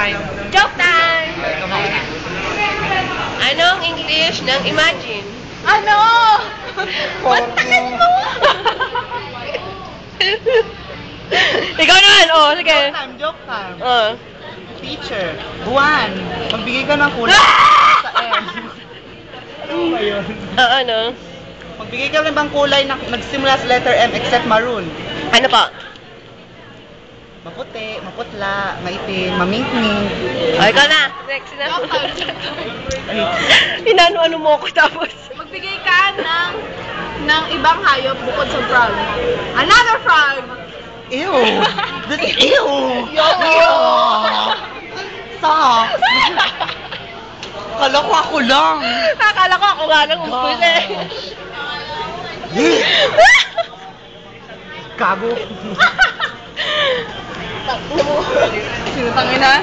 time. Joke time! Anong English ng imagine? Ano? Ba't tagal mo? Ikaw naman, sige. Joke time. Oh. Teacher, buwan, magbigay ka ng kulay sa M. Ano ba yun? Ano? Magbigay ka rin bang kulay na nagsimula sa letter M except maroon? Ano pa? Maputi, maputla, maitim, mamingming. Oh, ikaw na. Next na. Inano-ano mo ako tapos. Magbigay ka ng ibang hayop bukod sa frog. Another frog! Ew! This is ew! Ew! Stop! Kala ko ako lang. Akala ko ako nga lang umpis eh. Gago. Sino tangina?